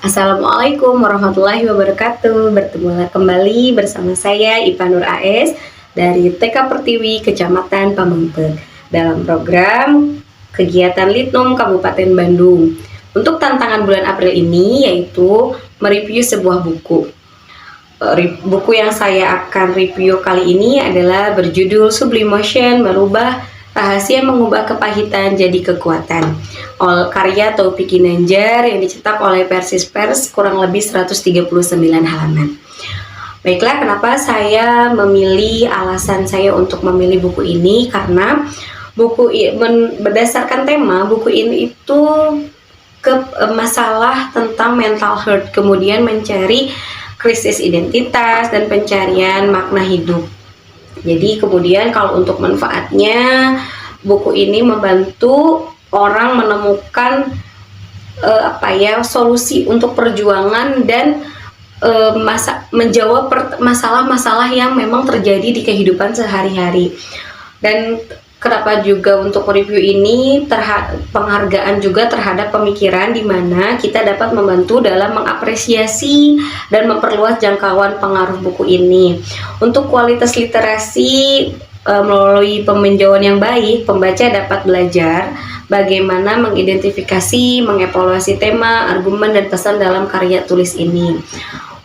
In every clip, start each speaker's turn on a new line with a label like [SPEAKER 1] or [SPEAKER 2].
[SPEAKER 1] Assalamualaikum warahmatullahi wabarakatuh. Bertemu kembali bersama saya Ipa Nur AS dari TK Pertiwi Kecamatan Pamengpeuk dalam program kegiatan Litnum Kabupaten Bandung. Untuk tantangan bulan April ini yaitu mereview sebuah buku. Buku yang saya akan review kali ini adalah berjudul Sublimation, Merubah Rahasia Mengubah Kepahitan Jadi Kekuatan, karya Taufik Ginanjar yang dicetak oleh Persis Pers, kurang lebih 139 halaman. Baiklah, kenapa saya memilih, alasan saya untuk memilih buku ini karena berdasarkan tema buku ini itu masalah tentang mental health, kemudian mencari krisis identitas dan pencarian makna hidup. Jadi kemudian kalau untuk manfaatnya, buku ini membantu orang menemukan solusi untuk perjuangan dan menjawab masalah-masalah yang memang terjadi di kehidupan sehari-hari. Dan kenapa juga untuk review ini penghargaan juga terhadap pemikiran, di mana kita dapat membantu dalam mengapresiasi dan memperluas jangkauan pengaruh buku ini. Untuk kualitas literasi, melalui peninjauan yang baik, pembaca dapat belajar bagaimana mengidentifikasi, mengevaluasi tema, argumen, dan pesan dalam karya tulis ini.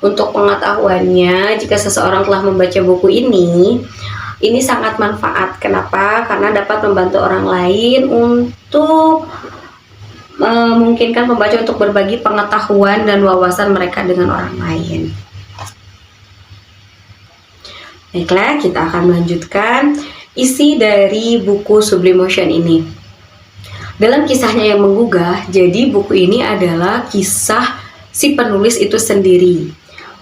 [SPEAKER 1] Untuk pengetahuannya, jika seseorang telah membaca buku ini sangat manfaat. Kenapa? Karena dapat membantu orang lain untuk memungkinkan pembaca untuk berbagi pengetahuan dan wawasan mereka dengan orang lain. Baiklah, kita akan melanjutkan isi dari buku Sublimation ini. Dalam kisahnya yang menggugah, jadi buku ini adalah kisah si penulis itu sendiri.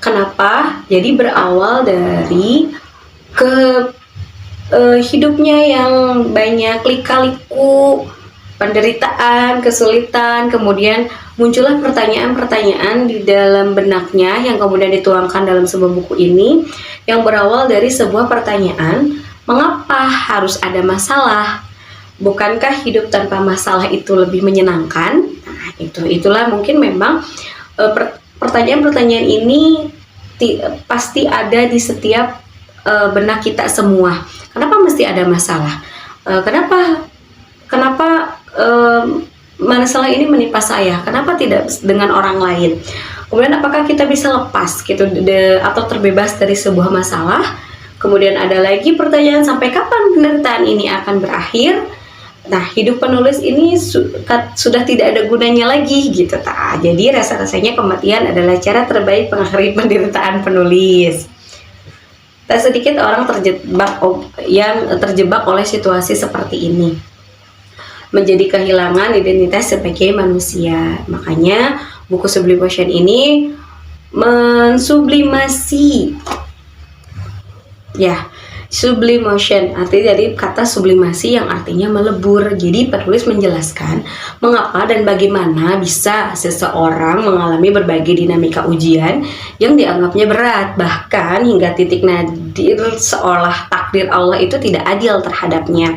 [SPEAKER 1] Kenapa? Jadi berawal dari hidupnya yang banyak lika-liku, penderitaan, kesulitan, kemudian muncullah pertanyaan-pertanyaan di dalam benaknya yang kemudian dituangkan dalam sebuah buku ini, yang berawal dari sebuah pertanyaan, mengapa harus ada masalah? Bukankah hidup tanpa masalah itu lebih menyenangkan? Nah, itulah mungkin memang pertanyaan-pertanyaan ini pasti ada di setiap benak kita semua. Kenapa mesti ada masalah? Kenapa masalah ini menimpa saya? Kenapa tidak dengan orang lain? Kemudian apakah kita bisa lepas gitu atau terbebas dari sebuah masalah? Kemudian ada lagi pertanyaan, sampai kapan penderitaan ini akan berakhir? Nah, hidup penulis ini sudah tidak ada gunanya lagi gitu. Jadi rasa-rasanya kematian adalah cara terbaik mengakhiri penderitaan penulis. Tak sedikit orang terjebak oleh situasi seperti ini, menjadi kehilangan identitas sebagai manusia. Makanya buku Sublimation ini mensublimasi, sublimation artinya dari kata sublimasi yang artinya melebur. Jadi penulis menjelaskan mengapa dan bagaimana bisa seseorang mengalami berbagai dinamika ujian yang dianggapnya berat, bahkan hingga titik nadir seolah takdir Allah itu tidak adil terhadapnya.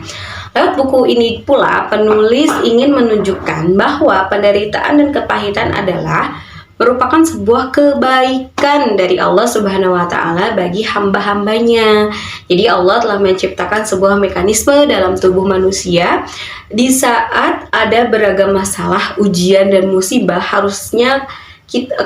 [SPEAKER 1] Lewat buku ini pula penulis ingin menunjukkan bahwa penderitaan dan kepahitan adalah merupakan sebuah kebaikan dari Allah Subhanahu wa Ta'ala bagi hamba-hambanya. Jadi Allah telah menciptakan sebuah mekanisme dalam tubuh manusia. Di saat ada beragam masalah, ujian, dan musibah, harusnya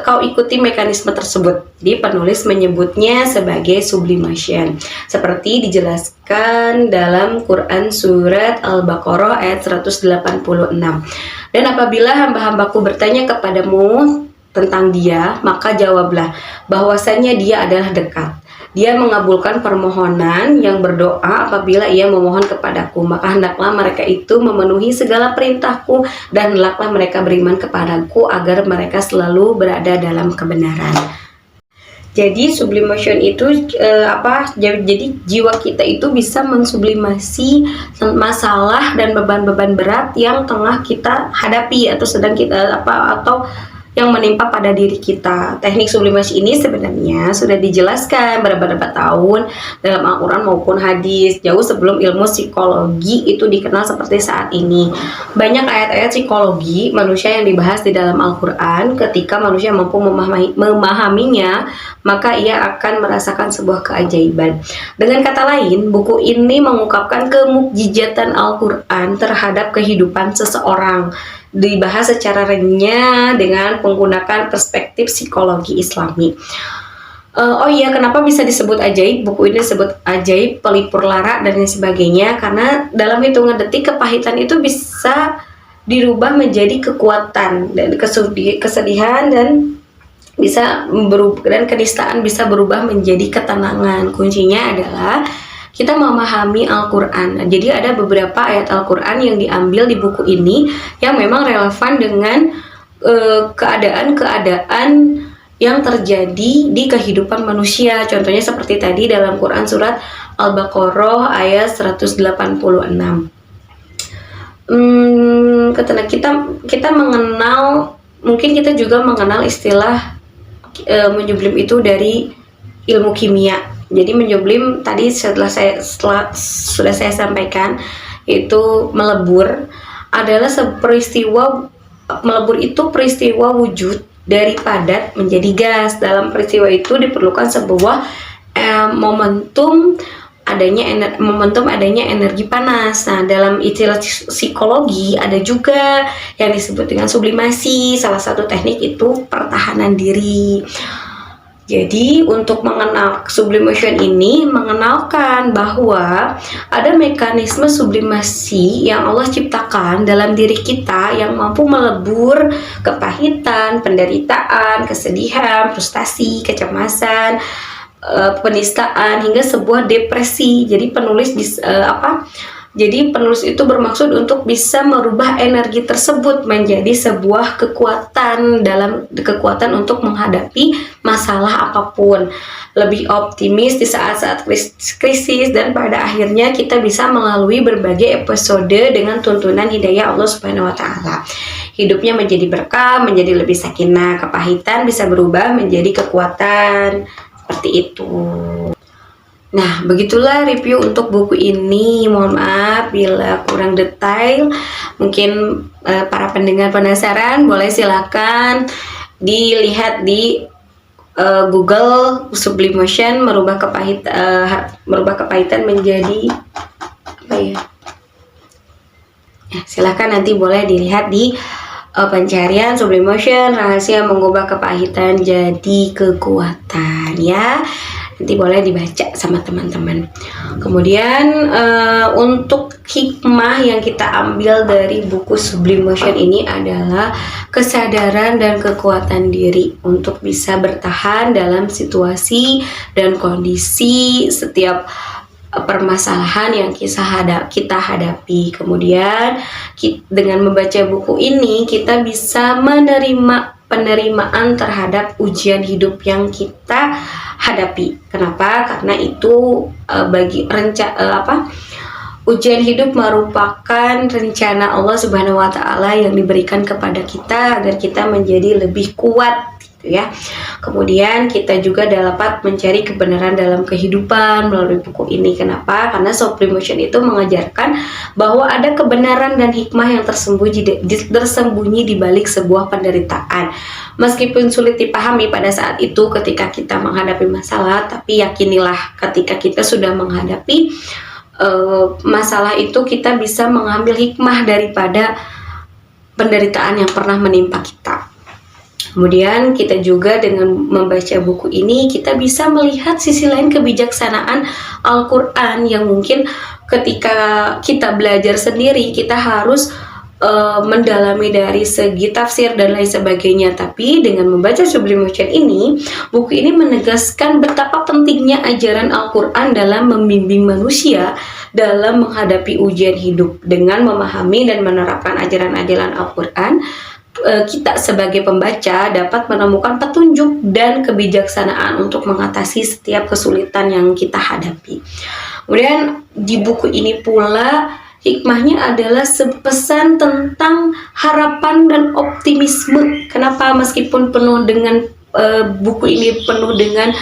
[SPEAKER 1] kau ikuti mekanisme tersebut. Jadi penulis menyebutnya sebagai sublimation, seperti dijelaskan dalam Quran Surat Al-Baqarah ayat 186. Dan apabila hamba-hambaku bertanya kepadamu tentang dia, maka jawablah bahwasanya dia adalah dekat. Dia mengabulkan permohonan yang berdoa apabila ia memohon kepadaku. Maka hendaklah mereka itu memenuhi segala perintahku, dan hendaklah mereka beriman kepadaku agar mereka selalu berada dalam kebenaran. Jadi sublimation itu jadi jiwa kita itu bisa mensublimasi masalah dan beban-beban berat yang tengah kita hadapi atau sedang kita yang menimpa pada diri kita. Teknik sublimasi ini sebenarnya sudah dijelaskan beberapa tahun dalam Al-Quran maupun hadis, jauh sebelum ilmu psikologi itu dikenal seperti saat ini. Banyak ayat-ayat psikologi manusia yang dibahas di dalam Al-Quran. Ketika manusia mampu memahaminya, maka ia akan merasakan sebuah keajaiban. Dengan kata lain, buku ini mengungkapkan kemukjizatan Al-Quran terhadap kehidupan seseorang, dibahas secara renyah dengan menggunakan perspektif psikologi Islami. Oh iya, kenapa bisa disebut ajaib? Buku ini disebut ajaib, pelipur lara, dan lain sebagainya, karena dalam hitungan detik kepahitan itu bisa dirubah menjadi kekuatan, dan kesedihan dan bisa berubah, dan kenistaan bisa berubah menjadi ketenangan. Kuncinya adalah kita memahami Al-Quran. Jadi ada beberapa ayat Al-Quran yang diambil di buku ini yang memang relevan dengan keadaan-keadaan yang terjadi di kehidupan manusia. Contohnya seperti tadi dalam Quran surat Al-Baqarah ayat 186. Kita mengenal, mungkin kita juga mengenal istilah menyublim itu dari ilmu kimia. Jadi menyublim tadi sudah saya sampaikan, itu melebur adalah peristiwa. Melebur itu peristiwa wujud dari padat menjadi gas. Dalam peristiwa itu diperlukan sebuah momentum adanya energi panas. Nah, dalam istilah psikologi ada juga yang disebut dengan sublimasi. Salah satu teknik itu pertahanan diri. Jadi untuk mengenal sublimation ini mengenalkan bahwa ada mekanisme sublimasi yang Allah ciptakan dalam diri kita yang mampu melebur kepahitan, penderitaan, kesedihan, frustasi, kecemasan, penistaan, hingga sebuah depresi. Jadi penulis itu bermaksud untuk bisa merubah energi tersebut menjadi sebuah kekuatan untuk menghadapi masalah apapun, lebih optimis di saat-saat krisis, dan pada akhirnya kita bisa melalui berbagai episode dengan tuntunan hidayah Allah Subhanahu wa taala. Hidupnya menjadi berkah, menjadi lebih sakinah, kepahitan bisa berubah menjadi kekuatan. Seperti itu. Nah, begitulah review untuk buku ini. Mohon maaf bila kurang detail. Mungkin para pendengar penasaran, boleh silakan dilihat di Google sublimation, merubah kepahitan menjadi apa ya? Silakan nanti boleh dilihat di pencarian sublimation, rahasia mengubah kepahitan jadi kekuatan, ya. Nanti boleh dibaca sama teman-teman. Kemudian untuk hikmah yang kita ambil dari buku Sublimation ini adalah kesadaran dan kekuatan diri untuk bisa bertahan dalam situasi dan kondisi setiap permasalahan yang kita hadapi. Kemudian dengan membaca buku ini kita bisa menerima penerimaan terhadap ujian hidup yang kita hadapi. Kenapa? Karena itu ujian hidup merupakan rencana Allah Subhanahu wa taala yang diberikan kepada kita agar kita menjadi lebih kuat, gitu ya. Kemudian kita juga dapat mencari kebenaran dalam kehidupan melalui buku ini. Kenapa? Karena Sublimation itu mengajarkan bahwa ada kebenaran dan hikmah yang tersembunyi di balik sebuah penderitaan. Meskipun sulit dipahami pada saat itu ketika kita menghadapi masalah, tapi yakinilah ketika kita sudah menghadapi masalah itu, kita bisa mengambil hikmah daripada penderitaan yang pernah menimpa kita. Kemudian kita juga dengan membaca buku ini kita bisa melihat sisi lain kebijaksanaan Al-Quran yang mungkin ketika kita belajar sendiri kita harus mendalami dari segi tafsir dan lain sebagainya. Tapi dengan membaca Sublimation ini, buku ini menegaskan betapa pentingnya ajaran Al-Quran dalam membimbing manusia dalam menghadapi ujian hidup. Dengan memahami dan menerapkan ajaran-ajaran Al-Quran, kita sebagai pembaca dapat menemukan petunjuk dan kebijaksanaan untuk mengatasi setiap kesulitan yang kita hadapi. Kemudian di buku ini pula hikmahnya adalah pesan tentang harapan dan optimisme. Kenapa meskipun penuh dengan buku ini penuh dengan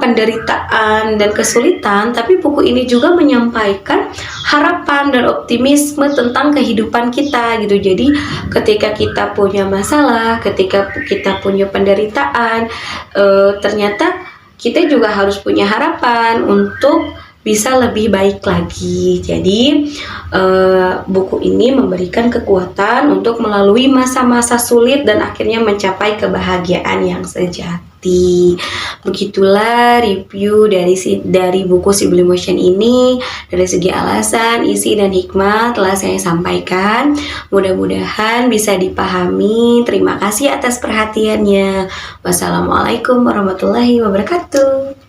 [SPEAKER 1] penderitaan dan kesulitan, tapi buku ini juga menyampaikan harapan dan optimisme tentang kehidupan kita gitu. Jadi ketika kita punya masalah, ketika kita punya penderitaan, ternyata kita juga harus punya harapan untuk bisa lebih baik lagi. Jadi buku ini memberikan kekuatan untuk melalui masa-masa sulit dan akhirnya mencapai kebahagiaan yang sejati. Begitulah review dari buku Sublimotion ini. Dari segi alasan, isi, dan hikmah telah saya sampaikan. Mudah-mudahan bisa dipahami. Terima kasih atas perhatiannya. Wassalamualaikum warahmatullahi wabarakatuh.